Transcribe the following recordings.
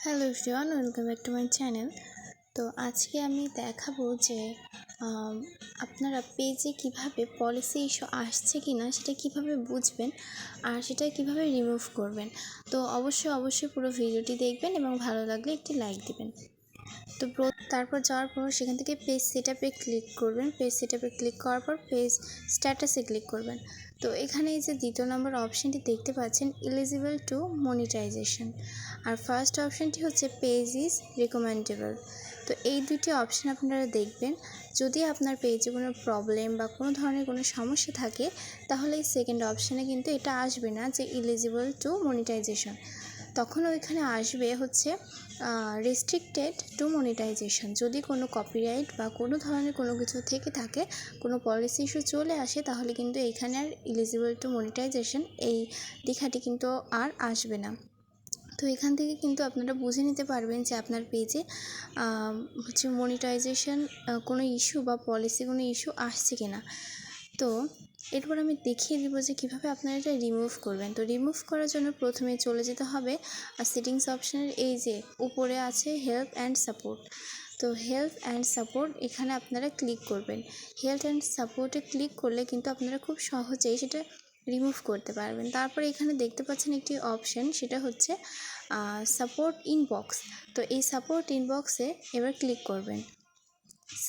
Hello everyone, welcome back to my channel. তো আজকে আমি দেখাবো যে আপনারা পেজে কিভাবে পলিসি ইস্যু আসছে কি না সেটা কিভাবে বুঝবেন আর সেটা কিভাবে রিমুভ করবেন। তো অবশ্যই পুরো ভিডিওটি দেখবেন এবং ভালো লাগলে একটি লাইক দিবেন। তো তারপর যাওয়ার পর সেখান থেকে পেজ সেটআপে ক্লিক করবেন। পেজ সেটআপে ক্লিক করার পর পেজ স্ট্যাটাসে ক্লিক করবেন। তো এখানে এই যে দ্বিতীয় নম্বর অপশানটি দেখতে পাচ্ছেন এলিজিবল টু মনিটাইজেশন, আর ফার্স্ট অপশানটি হচ্ছে পেজ ইজ রিকমেন্ডেবল। তো এই দুটি অপশান আপনারা দেখবেন। যদি আপনার পেজে কোনো প্রবলেম বা কোনো ধরনের কোনো সমস্যা থাকে তাহলে এই সেকেন্ড অপশানে কিন্তু এটা আসবে না যে এলিজিবল টু মনিটাইজেশন, তখন ওইখানে আসবে হচ্ছে রেস্ট্রিক্টেড টু মনিটাইজেশন। যদি কোনো কপিরাইট বা কোনো ধরনের কোনো কিছু থেকে থাকে, কোনো পলিসি ইস্যু চলে আসে, তাহলে কিন্তু এখানে আর এলিজিবল টু মনিটাইজেশন এই লেখাটি কিন্তু আর আসবে না। তো এখান থেকে কিন্তু আপনারা বুঝে নিতে পারবেন যে আপনার পেজে হচ্ছে মনিটাইজেশন কোনো ইস্যু বা পলিসি কোনো ইস্যু আসছে কি না। তো এরপর আমি দেখিয়ে দিব যে কীভাবে আপনারা এটা রিমুভ করবেন। তো রিমুভ করার জন্য প্রথমে চলে যেতে হবে সেটিংস অপশানের এই যে উপরে আছে হেল্প অ্যান্ড সাপোর্ট। তো হেল্প অ্যান্ড সাপোর্ট এখানে আপনারা ক্লিক করবেন। হেল্প অ্যান্ড সাপোর্টে ক্লিক করলে কিন্তু আপনারা খুব সহজেই সেটা রিমুভ করতে পারবেন। তারপরে এখানে দেখতে পাচ্ছেন একটি অপশান, সেটা হচ্ছে সাপোর্ট ইনবক্স। তো এই সাপোর্ট ইনবক্সে এবার ক্লিক করবেন।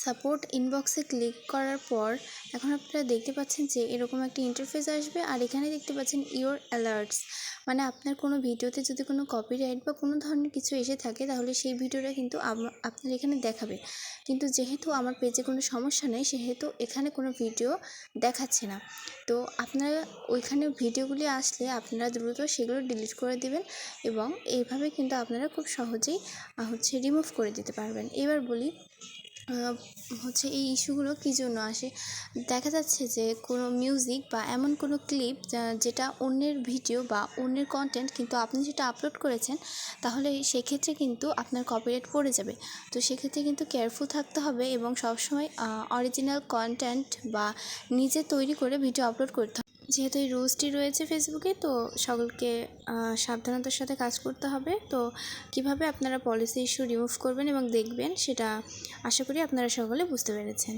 সাপোর্ট ইনবক্সে ক্লিক করার পর এখন আপনারা দেখতে পাচ্ছেন যে এরকম একটা ইন্টারফেস আসবে, আর এখানে দেখতে পাচ্ছেন ইওর অ্যালার্টস, মানে আপনার কোনো ভিডিওতে যদি কোনো কপিরাইট বা কোনো ধরনের কিছু এসে থাকে তাহলে সেই ভিডিওটা কিন্তু আপনার এখানে দেখাবে। কিন্তু যেহেতু আমার পেজে কোনো সমস্যা নেই সেহেতু এখানে কোনো ভিডিও দেখাচ্ছে না। তো আপনারা ওইখানে ভিডিওগুলি আসলে আপনারা দ্রুত সেগুলো ডিলিট করে দিবেন এবং এইভাবে কিন্তু আপনারা খুব সহজেই রিমুভ করে দিতে পারবেন। এবার বলি হচ্ছে এই ইস্যুগুলো কী জন্য আসে। দেখা যাচ্ছে যে কোনো মিউজিক বা এমন কোনো ক্লিপ যেটা অন্যের ভিডিও বা অন্যের কন্টেন্ট কিন্তু আপনি যেটা আপলোড করেছেন, তাহলে সেক্ষেত্রে কিন্তু আপনার কপিরাইট পড়ে যাবে। তো সেক্ষেত্রে কিন্তু কেয়ারফুল থাকতে হবে এবং সবসময় অরিজিনাল কন্টেন্ট বা নিজে তৈরি করে ভিডিও আপলোড করতে হবে। যেহেতু এই রুলসটি রয়েছে ফেসবুকে, তো সকলকে সাবধানতার সাথে কাজ করতে হবে। তো কিভাবে আপনারা পলিসি ইস্যু রিমুভ করবেন এবং দেখবেন সেটা আশা করি আপনারা সকলে বুঝতে পেরেছেন।